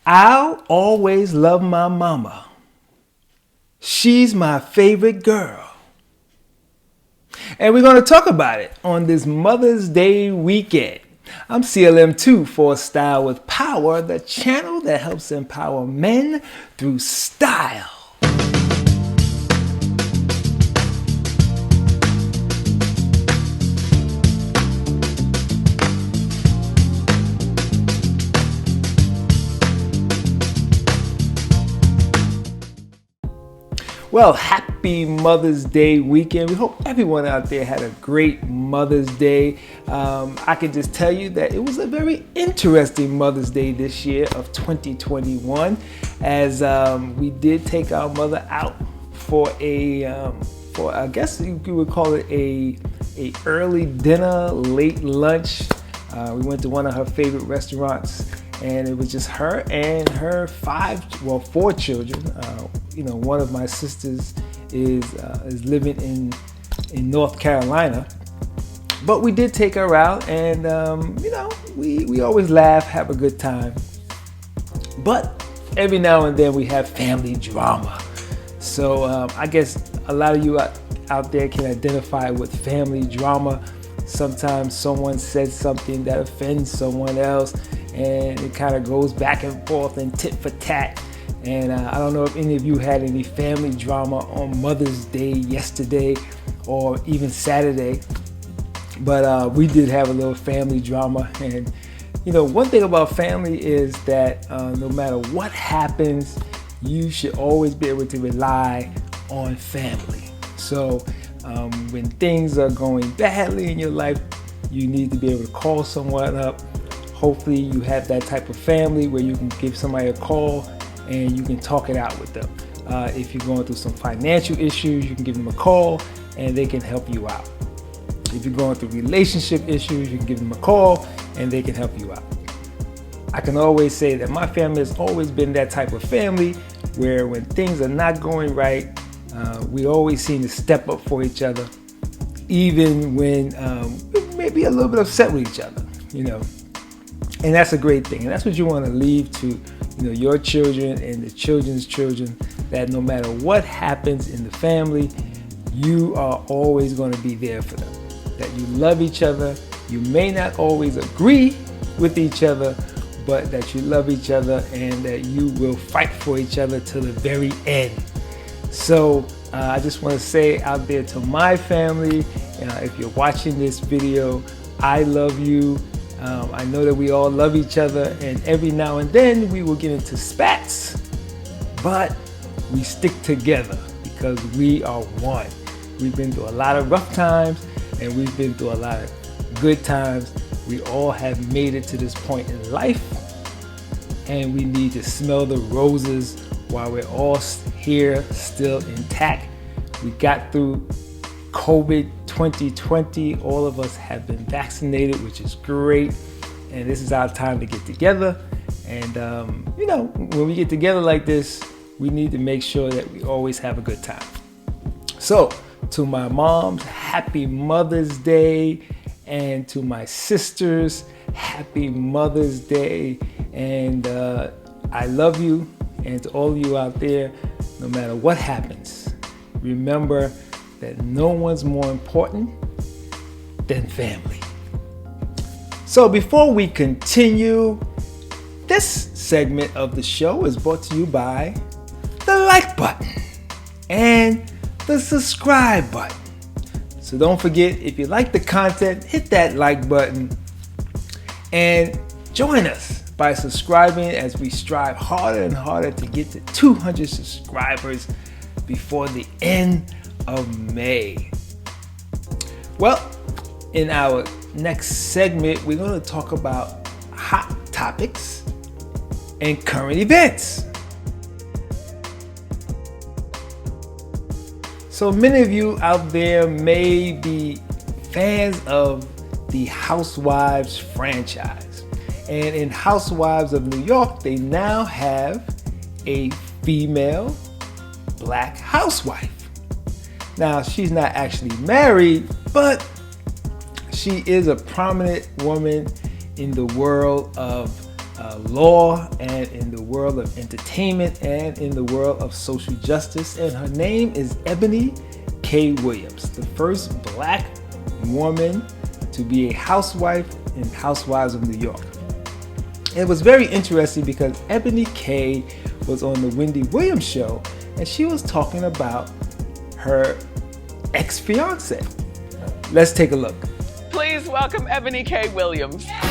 I'll always love my mama. She's my favorite girl. And we're going to talk about it on this Mother's Day weekend. I'm CLM II for Style with Power, the channel that helps empower men through style. Well, happy Mother's Day weekend. We hope everyone out there had a great Mother's Day. I can just tell you that it was a very interesting Mother's Day this year of 2021, as we did take our mother out for I guess you would call it a early dinner, late lunch. We went to one of her favorite restaurants, and it was just her and her four children. One of my sisters is living in North Carolina, but we did take her out, and we always laugh, have a good time. But every now and then we have family drama. So I guess a lot of you out there can identify with family drama. Sometimes someone says something that offends someone else, and it kind of goes back and forth and tit for tat. And I don't know if any of you had any family drama on Mother's Day yesterday or even Saturday, but we did have a little family drama. And one thing about family is that no matter what happens, you should always be able to rely on family. So when things are going badly in your life, you need to be able to call someone up. Hopefully you have that type of family where you can give somebody a call and you can talk it out with them. If you're going through some financial issues, you can give them a call and they can help you out. If you're going through relationship issues, you can give them a call and they can help you out. I can always say that my family has always been that type of family where when things are not going right, we always seem to step up for each other, even when we may be a little bit upset with each other, And that's a great thing. And that's what you want to leave to your children and the children's children, that no matter what happens in the family, you are always going to be there for them. That you love each other. You may not always agree with each other, but that you love each other and that you will fight for each other till the very end. So I just want to say out there to my family, if you're watching this video, I love you. I know that we all love each other, and every now and then we will get into spats, but we stick together because we are one. We've been through a lot of rough times and we've been through a lot of good times. We all have made it to this point in life, and we need to smell the roses while we're all here still intact. We got through COVID 2020, all of us have been vaccinated, which is great. And this is our time to get together. And, when we get together like this, we need to make sure that we always have a good time. So to my moms, happy Mother's Day. And to my sisters, happy Mother's Day. And I love you. And to all of you out there, no matter what happens, remember that no one's more important than family. So before we continue, this segment of the show is brought to you by the like button and the subscribe button. So don't forget, if you like the content, hit that like button and join us by subscribing as we strive harder and harder to get to 200 subscribers before the end of May. Well, in our next segment, we're going to talk about hot topics and current events. So many of you out there may be fans of the Housewives franchise. And in Housewives of New York, they now have a female black housewife. Now, she's not actually married, but she is a prominent woman in the world of law and in the world of entertainment and in the world of social justice. And her name is Eboni K Williams, the first Black woman to be a housewife in Housewives of New York. And it was very interesting because Eboni K was on the Wendy Williams show, and she was talking about her ex-fiance. Let's take a look. Please welcome Eboni K Williams. Hey.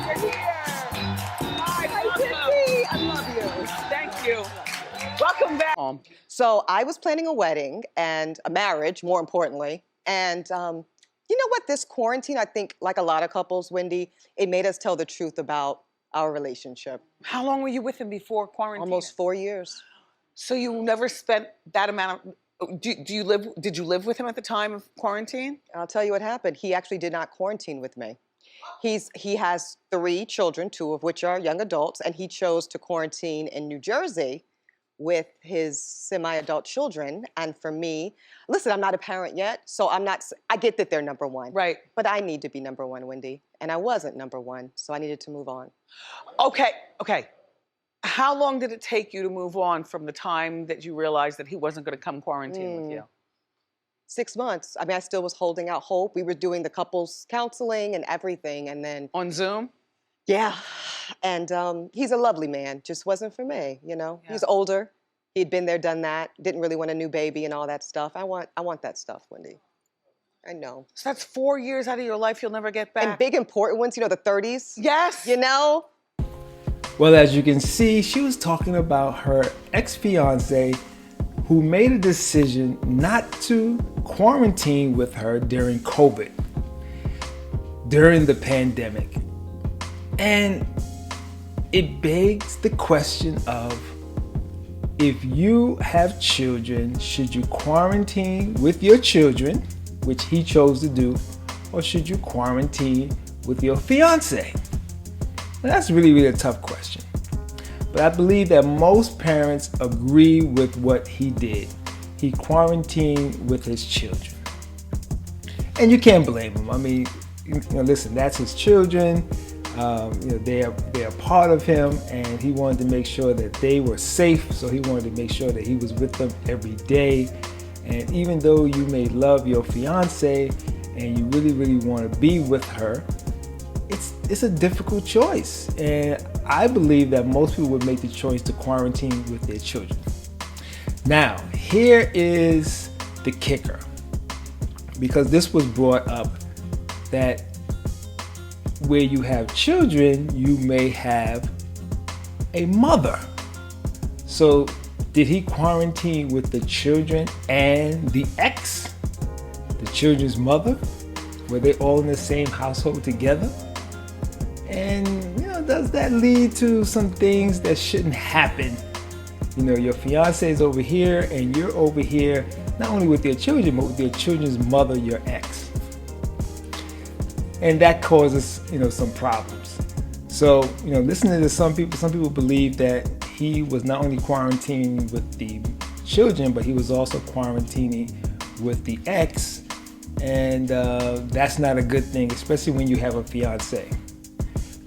You're here. Hi, Tiffany. I love you. Thank you. Welcome back. So I was planning a wedding and a marriage, more importantly. And you know what? This quarantine, I think, like a lot of couples, Wendy, it made us tell the truth about our relationship. How long were you with him before quarantine? Almost 4 years. So you never spent that amount of. Did you live with him at the time of quarantine? I'll tell you what happened. He actually did not quarantine with me. He has 3 children, 2 of which are young adults, and he chose to quarantine in New Jersey with his semi-adult children. And for me, listen, I'm not a parent yet, so I get that they're number one. Right. But I need to be number one, Wendy. And I wasn't number one, so I needed to move on. Okay. How long did it take you to move on from the time that you realized that he wasn't going to come quarantine with you? 6 months. I mean, I still was holding out hope. We were doing the couples counseling and everything, and then... On Zoom? Yeah. And he's a lovely man. Just wasn't for me, you know? Yeah. He's older. He'd been there, done that. Didn't really want a new baby and all that stuff. I want that stuff, Wendy. I know. So that's 4 years out of your life you'll never get back. And big important ones, you know, the 30s. Yes. You know? Well, as you can see, she was talking about her ex-fiance who made a decision not to quarantine with her during COVID, during the pandemic. And it begs the question of, if you have children, should you quarantine with your children, which he chose to do, or should you quarantine with your fiance? Now, that's really a tough question. But I believe that most parents agree with what he did. He quarantined with his children. And you can't blame him. I mean, listen, that's his children. They're part of him, and he wanted to make sure that they were safe, so he wanted to make sure that he was with them every day. And even though you may love your fiance and you really want to be with her, it's a difficult choice. And I believe that most people would make the choice to quarantine with their children. Now, here is the kicker, because this was brought up that where you have children, you may have a mother. So did he quarantine with the children and the ex, the children's mother? Were they all in the same household together? And does that lead to some things that shouldn't happen? Your fiance is over here and you're over here, not only with your children, but with your children's mother, your ex. And that causes, some problems. So, listening to some people believe that he was not only quarantining with the children, but he was also quarantining with the ex. And that's not a good thing, especially when you have a fiance.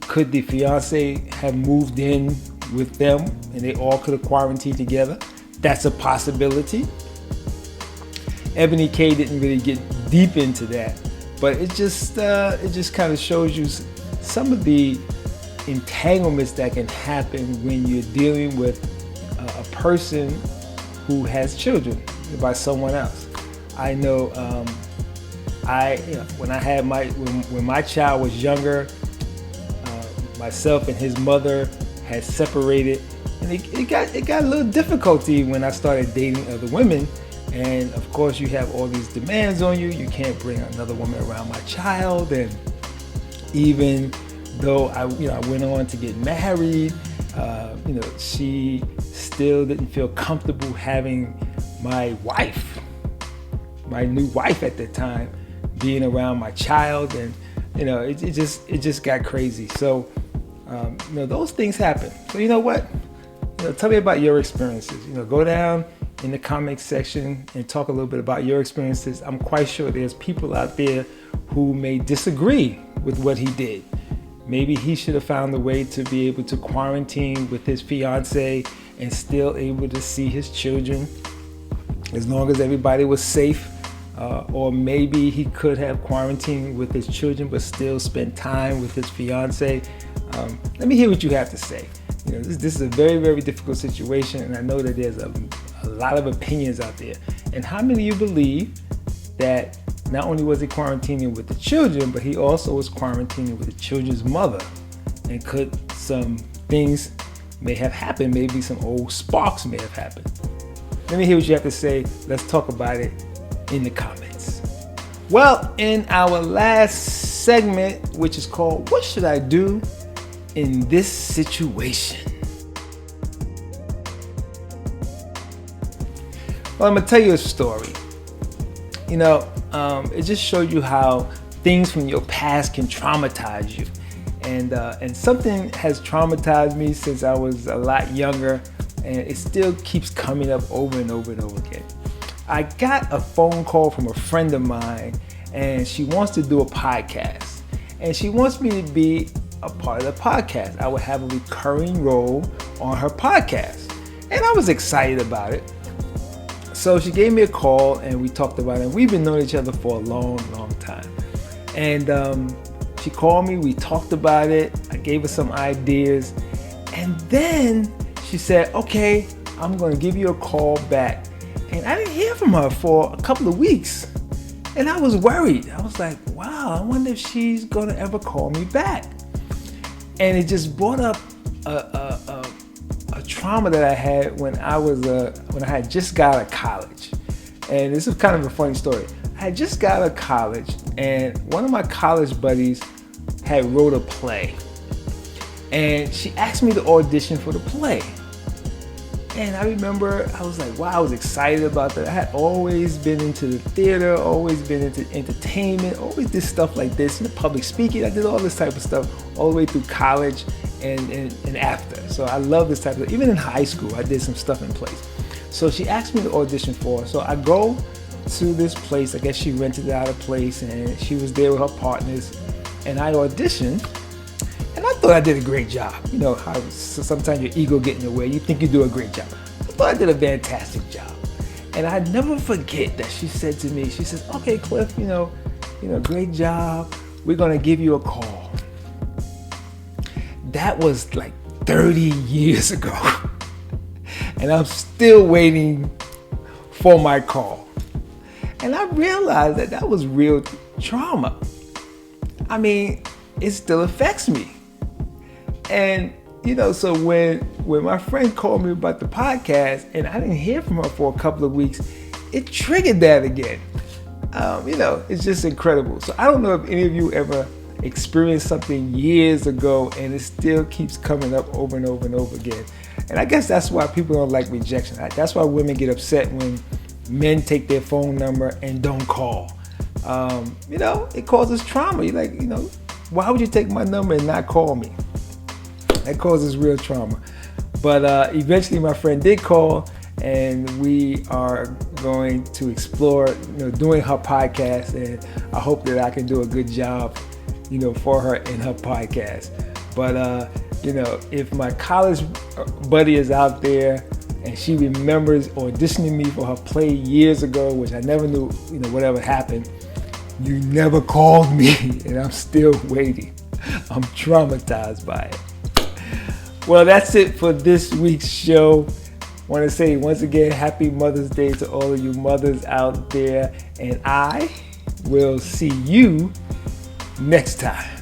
Could the fiance have moved in with them and they all could have quarantined together? That's a possibility. Eboni K didn't really get deep into that, but it just kind of shows you some of the entanglements that can happen when you're dealing with a person who has children by someone else. I know when my child was younger, myself and his mother had separated, and it got a little difficulty when I started dating other women. And of course, you have all these demands on you. You can't bring another woman around my child. And even though I went on to get married, she still didn't feel comfortable having my wife, my new wife at the time, being around my child. And it just got crazy. So those things happen. So you know what? Tell me about your experiences. Go down in the comment section and talk a little bit about your experiences. I'm quite sure there's people out there who may disagree with what he did. Maybe he should have found a way to be able to quarantine with his fiance and still able to see his children as long as everybody was safe. Or maybe he could have quarantined with his children but still spend time with his fiance. Let me hear what you have to say. You know, this is a very, very difficult situation, and I know that there's a lot of opinions out there. And how many of you believe that not only was he quarantining with the children, but he also was quarantining with the children's mother? And could some things may have happened, maybe some old sparks may have happened. Let me hear what you have to say. Let's talk about it in the comments. Well, in our last segment, which is called What Should I Do in This Situation? Well, I'm gonna tell you a story. You know, it just showed you how things from your past can traumatize you. And something has traumatized me since I was a lot younger, and it still keeps coming up over and over and over again. I got a phone call from a friend of mine, and she wants to do a podcast. And she wants me to be a part of the podcast. I would have a recurring role on her podcast. And I was excited about it. So she gave me a call, and we talked about it. We've been knowing each other for a long, long time. And she called me, we talked about it. I gave her some ideas. And then she said, okay, I'm gonna give you a call back. And I didn't hear from her for a couple of weeks. And I was worried. I was like, wow, I wonder if she's gonna ever call me back. And it just brought up a trauma that I had when I had just got out of college. And this is kind of a funny story. I had just got out of college, and one of my college buddies had wrote a play. And she asked me to audition for the play. And I remember I was like, wow, I was excited about that. I had always been into the theater, always been into entertainment, always did stuff like this, in the public speaking. I did all this type of stuff all the way through college and after. So I love this type of, even in high school, I did some stuff in place. So she asked me to audition for her. So I go to this place, I guess she rented out a place, and she was there with her partners, and I auditioned. And I thought I did a great job. You know how sometimes your ego get in the way. You think you do a great job. I thought I did a fantastic job. And I never forget that she said to me, she says, okay, Cliff, you know, great job. We're gonna give you a call. That was like 30 years ago. And I'm still waiting for my call. And I realized that that was real trauma. I mean, it still affects me. And, you know, so when my friend called me about the podcast and I didn't hear from her for a couple of weeks, it triggered that again. You know, it's just incredible. So I don't know if any of you ever experienced something years ago and it still keeps coming up over and over and over again. And I guess that's why people don't like rejection. That's why women get upset when men take their phone number and don't call. You know, it causes trauma. You're like, you know, why would you take my number and not call me? That causes real trauma. But eventually my friend did call, and we are going to explore, you know, doing her podcast, and I hope that I can do a good job, you know, for her in her podcast. But you know, if my college buddy is out there and she remembers auditioning me for her play years ago, which I never knew, you know, whatever happened, you never called me, and I'm still waiting. I'm traumatized by it. Well, that's it for this week's show. I want to say once again, happy Mother's Day to all of you mothers out there, and I will see you next time.